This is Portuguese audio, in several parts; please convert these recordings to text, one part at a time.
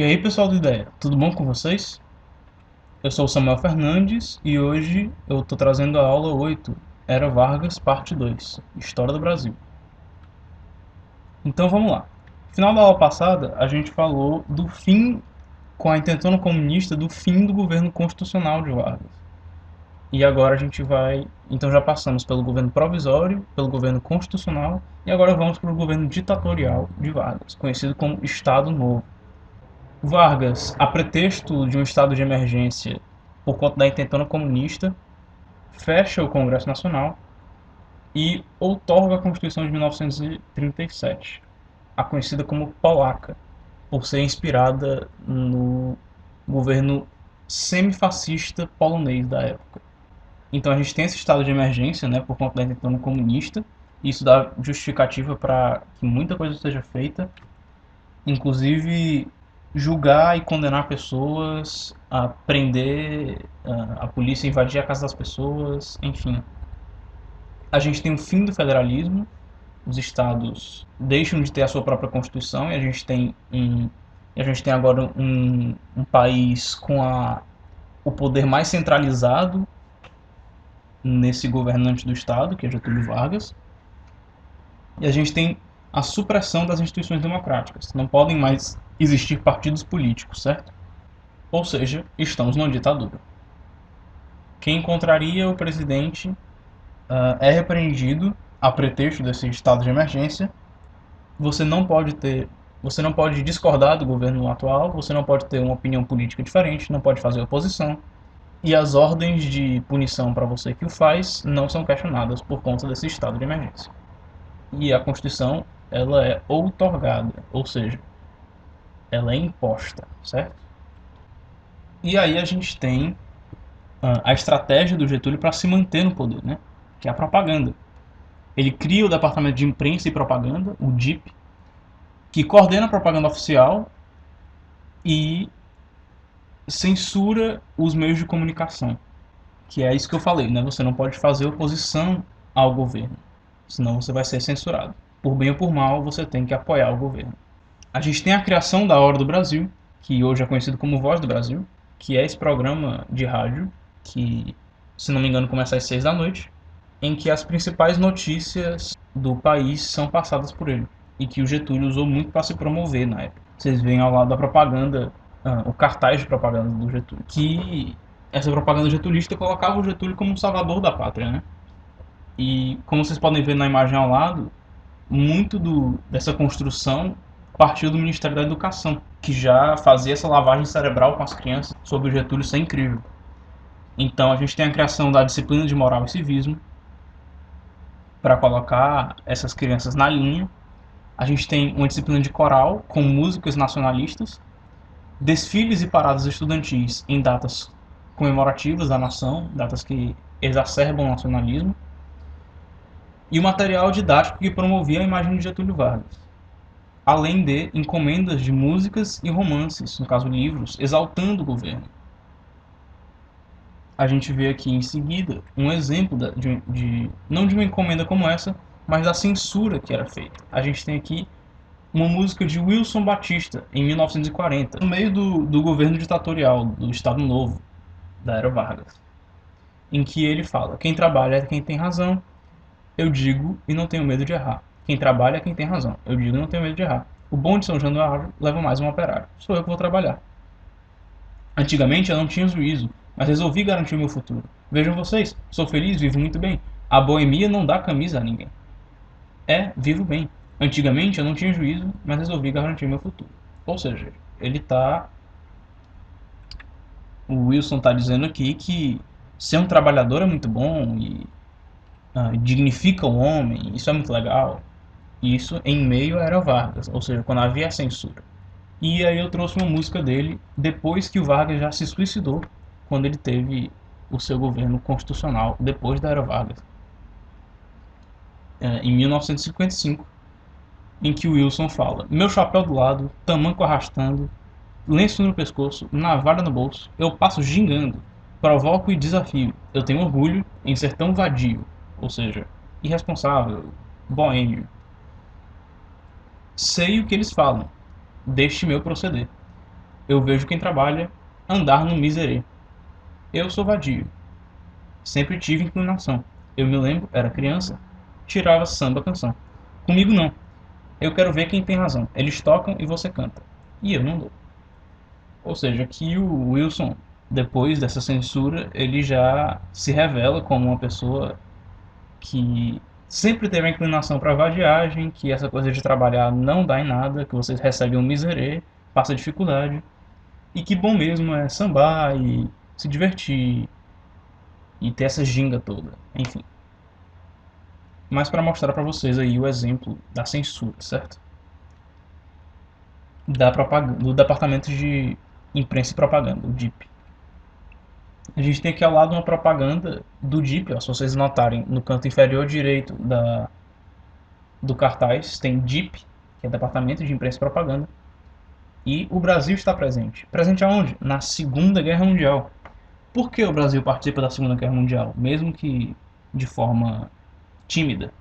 E aí, pessoal do Ideia, tudo bom com vocês? Eu sou o Samuel Fernandes e hoje eu estou trazendo a aula 8, Era Vargas, parte 2, História do Brasil. Então vamos lá. No final da aula passada, a gente falou do fim, com a intentona comunista, do fim do governo constitucional de Vargas. E agora a gente vai. Então já passamos pelo governo provisório, pelo governo constitucional e agora vamos para o governo ditatorial de Vargas, conhecido como Estado Novo. Vargas, a pretexto de um estado de emergência por conta da intentona comunista, fecha o Congresso Nacional e outorga a Constituição de 1937, a conhecida como Polaca, por ser inspirada no governo semifascista polonês da época. Então a gente tem esse estado de emergência, né, por conta da intentona comunista, e isso dá justificativa para que muita coisa seja feita, inclusive julgar e condenar pessoas, a prender, a polícia invadir a casa das pessoas, enfim. A gente tem o fim do federalismo, os estados deixam de ter a sua própria constituição e a gente tem agora um país com o poder mais centralizado nesse governante do estado, que é Getúlio Vargas. E a gente tem a supressão das instituições democráticas. Não podem mais existir partidos políticos, certo? Ou seja, estamos numa ditadura. Quem encontraria o presidente é repreendido a pretexto desse estado de emergência. Você não pode ter, você não pode discordar do governo atual, você não pode ter uma opinião política diferente, não pode fazer oposição. E as ordens de punição para você que o faz não são questionadas por conta desse estado de emergência. E a Constituição, ela é outorgada, ou seja, ela é imposta, certo? E aí a gente tem a estratégia do Getúlio para se manter no poder, né? Que é a propaganda. Ele cria o Departamento de Imprensa e Propaganda, o DIP, que coordena a propaganda oficial e censura os meios de comunicação, que é isso que eu falei, né? Você não pode fazer oposição ao governo, senão você vai ser censurado. Por bem ou por mal, você tem que apoiar o governo. A gente tem a criação da Hora do Brasil, que hoje é conhecido como Voz do Brasil, que é esse programa de rádio que, se não me engano, começa às 6 da noite, em que as principais notícias do país são passadas por ele, e que o Getúlio usou muito para se promover na época. Vocês veem ao lado da propaganda, o cartaz de propaganda do Getúlio, que essa propaganda getulista colocava o Getúlio como um salvador da pátria, né? E como vocês podem ver na imagem ao lado, muito dessa construção partiu do Ministério da Educação, que já fazia essa lavagem cerebral com as crianças sobre o Getúlio, isso é incrível. Então a gente tem a criação da disciplina de moral e civismo para colocar essas crianças na linha. A gente tem uma disciplina de coral com músicas nacionalistas, desfiles e paradas estudantis em datas comemorativas da nação, datas que exacerbam o nacionalismo, e o material didático que promovia a imagem de Getúlio Vargas, além de encomendas de músicas e romances, no caso livros, exaltando o governo. A gente vê aqui em seguida um exemplo não de uma encomenda como essa, mas da censura que era feita. A gente tem aqui uma música de Wilson Batista, em 1940, no meio do governo ditatorial do Estado Novo, da Era Vargas, em que ele fala: quem trabalha é quem tem razão, eu digo e não tenho medo de errar. Quem trabalha é quem tem razão, eu digo e não tenho medo de errar. O bonde de São Januário leva mais um operário, sou eu que vou trabalhar. Antigamente eu não tinha juízo, mas resolvi garantir o meu futuro. Vejam vocês, sou feliz, vivo muito bem. A boemia não dá camisa a ninguém. Vivo bem. Antigamente eu não tinha juízo, mas resolvi garantir meu futuro. Ou seja, o Wilson está dizendo aqui que ser um trabalhador é muito bom e dignifica o homem, isso é muito legal. Isso em meio à Era Vargas, ou seja, quando havia a censura. E aí eu trouxe uma música dele depois que o Vargas já se suicidou, quando ele teve o seu governo constitucional, depois da Era Vargas, em 1955, em que o Wilson fala: meu chapéu do lado, tamanco arrastando, lenço no pescoço, navalha no bolso, eu passo gingando, provoco e desafio, eu tenho orgulho em ser tão vadio, ou seja, irresponsável, boêmio. Sei o que eles falam, deste meu proceder. Eu vejo quem trabalha andar no miserê. Eu sou vadio. Sempre tive inclinação. Eu me lembro, era criança, tirava samba canção. Comigo não. Eu quero ver quem tem razão. Eles tocam e você canta. E eu não dou. Ou seja, que o Wilson, depois dessa censura, ele já se revela como uma pessoa que sempre teve a inclinação para vadiagem, que essa coisa de trabalhar não dá em nada, que você recebe um miserê, passa dificuldade, e que bom mesmo é sambar e se divertir e ter essa ginga toda, enfim. Mas para mostrar para vocês aí o exemplo da censura, certo? Da propaganda, do Departamento de Imprensa e Propaganda, o DIP. A gente tem aqui ao lado uma propaganda do DIP, ó, se vocês notarem no canto inferior direito do cartaz, tem DIP, que é Departamento de Imprensa e Propaganda, e o Brasil está presente. Presente aonde? Na Segunda Guerra Mundial. Por que o Brasil participa da Segunda Guerra Mundial, mesmo que de forma tímida?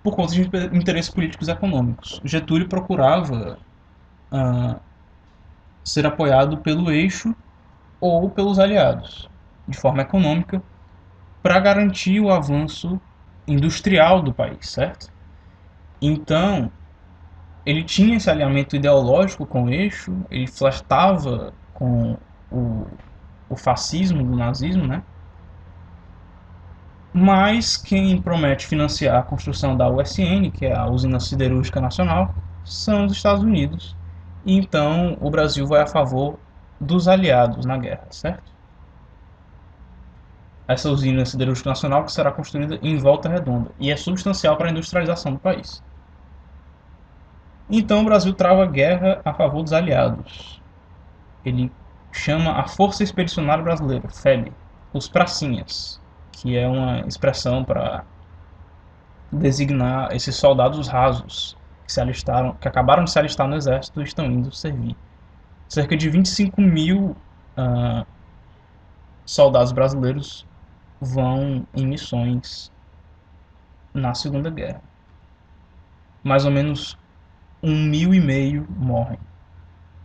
Por conta de interesses políticos e econômicos. Getúlio procurava ah, ser apoiado pelo eixo ou pelos aliados, de forma econômica, para garantir o avanço industrial do país, certo? Então, ele tinha esse alinhamento ideológico com o eixo, ele flertava com o, o fascismo do nazismo, né? Mas quem promete financiar a construção da USN, que é a Usina Siderúrgica Nacional, são os Estados Unidos. E então o Brasil vai a favor dos aliados na guerra, certo? Essa usina siderúrgica nacional que será construída em Volta Redonda e é substancial para a industrialização do país. Então o Brasil trava guerra a favor dos aliados. Ele chama a Força Expedicionária Brasileira, FEB, os pracinhas, que é uma expressão para designar esses soldados rasos que se alistaram, que acabaram de se alistar no exército e estão indo servir. Cerca de 25 mil soldados brasileiros vão em missões na Segunda Guerra. Mais ou menos 1,5 mil morrem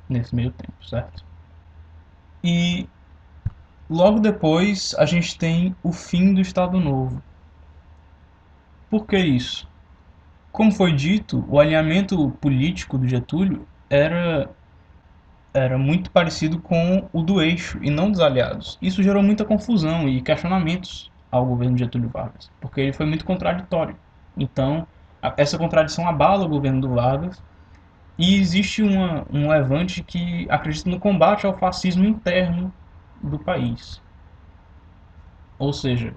nesse meio tempo, certo? E logo depois a gente tem o fim do Estado Novo. Por que isso? Como foi dito, o alinhamento político do Getúlio era muito parecido com o do eixo e não dos aliados. Isso gerou muita confusão e questionamentos ao governo de Getúlio Vargas, porque ele foi muito contraditório. Então, essa contradição abala o governo do Vargas e existe um levante que acredita no combate ao fascismo interno do país. Ou seja,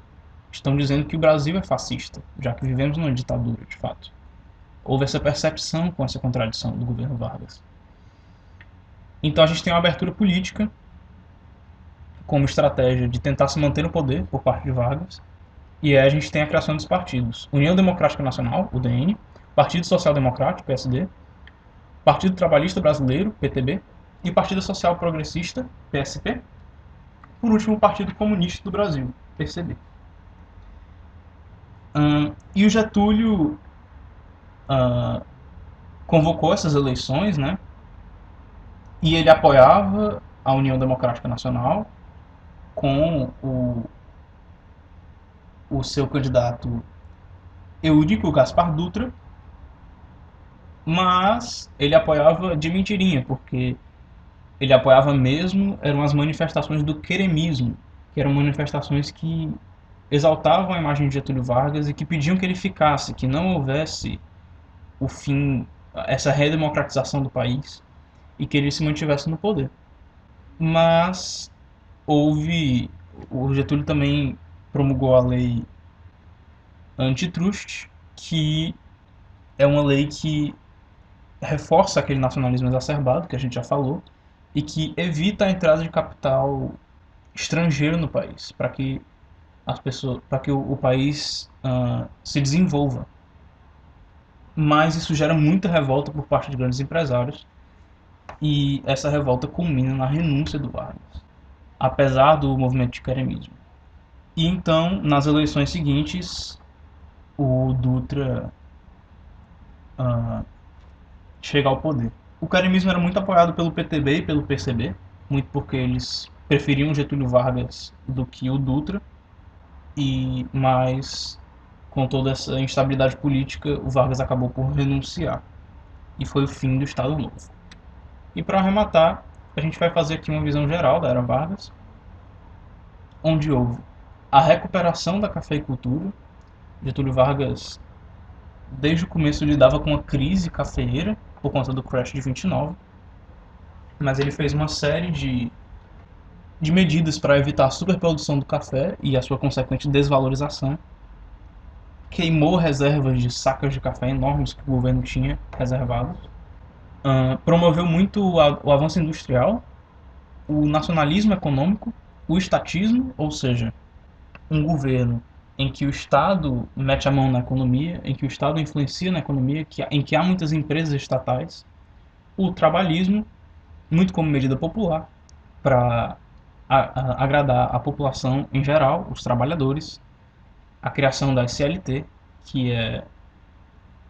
estão dizendo que o Brasil é fascista, já que vivemos numa ditadura, de fato. Houve essa percepção com essa contradição do governo Vargas. Então a gente tem uma abertura política como estratégia de tentar se manter no poder por parte de Vargas, e aí a gente tem a criação dos partidos: União Democrática Nacional, UDN, Partido Social Democrático, PSD, Partido Trabalhista Brasileiro, PTB, e Partido Social Progressista, PSP, por último o Partido Comunista do Brasil, PCB. E o Getúlio convocou essas eleições, né? E ele apoiava a União Democrática Nacional com o seu candidato Eurico Gaspar Dutra, mas ele apoiava de mentirinha, porque ele apoiava mesmo eram as manifestações do queremismo, que eram manifestações que exaltavam a imagem de Getúlio Vargas e que pediam que ele ficasse, que não houvesse o fim, essa redemocratização do país e que ele se mantivesse no poder. Mas o Getúlio também promulgou a lei antitrust, que é uma lei que reforça aquele nacionalismo exacerbado que a gente já falou e que evita a entrada de capital estrangeiro no país, para que as pessoas, para que o país se desenvolva. Mas isso gera muita revolta por parte de grandes empresários e essa revolta culmina na renúncia do Vargas, apesar do movimento de queremismo. E então, nas eleições seguintes, o Dutra chega ao poder. O carimismo era muito apoiado pelo PTB e pelo PCB, muito porque eles preferiam Getúlio Vargas do que o Dutra, mas com toda essa instabilidade política, o Vargas acabou por renunciar. E foi o fim do Estado Novo. E para arrematar, a gente vai fazer aqui uma visão geral da era Vargas, onde houve a recuperação da cafeicultura. Getúlio Vargas, desde o começo, lidava com uma crise cafeeira por conta do crash de 29, mas ele fez uma série de medidas para evitar a superprodução do café e a sua consequente desvalorização. Queimou reservas de sacas de café enormes que o governo tinha reservados. Promoveu muito o avanço industrial, o nacionalismo econômico, o estatismo, ou seja, um governo em que o Estado mete a mão na economia, em que o Estado influencia na economia, em que há muitas empresas estatais, o trabalhismo, muito como medida popular, para agradar a população em geral, os trabalhadores, a criação da CLT, que é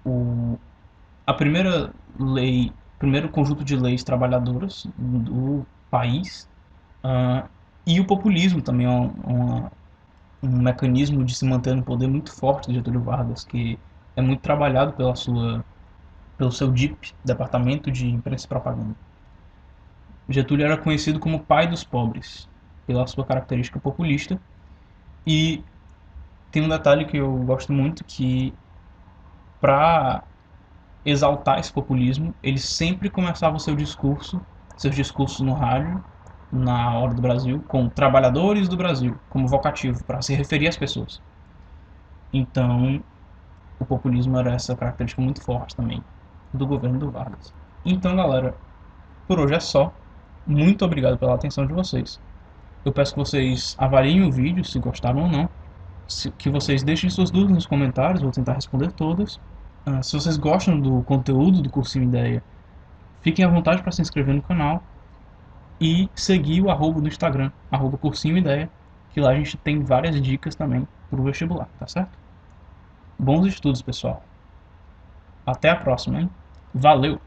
o, a primeira lei, primeiro conjunto de leis trabalhadoras do país, e o populismo também é um mecanismo de se manter no poder muito forte do Getúlio Vargas, que é muito trabalhado pelo seu DIP, Departamento de Imprensa e Propaganda. Getúlio era conhecido como pai dos pobres, pela sua característica populista, e tem um detalhe que eu gosto muito, que para exaltar esse populismo, ele sempre começava seus discursos no rádio, na Hora do Brasil, com trabalhadores do Brasil, como vocativo, para se referir às pessoas. Então, o populismo era essa característica muito forte também do governo do Vargas. Então, galera, por hoje é só. Muito obrigado pela atenção de vocês. Eu peço que vocês avaliem o vídeo, se gostaram ou não. Que vocês deixem suas dúvidas nos comentários, vou tentar responder todas. Se vocês gostam do conteúdo do Cursinho Ideia, fiquem à vontade para se inscrever no canal e seguir o arroba no Instagram, arroba Cursinho Ideia, que lá a gente tem várias dicas também para o vestibular, tá certo? Bons estudos, pessoal. Até a próxima, hein? Valeu!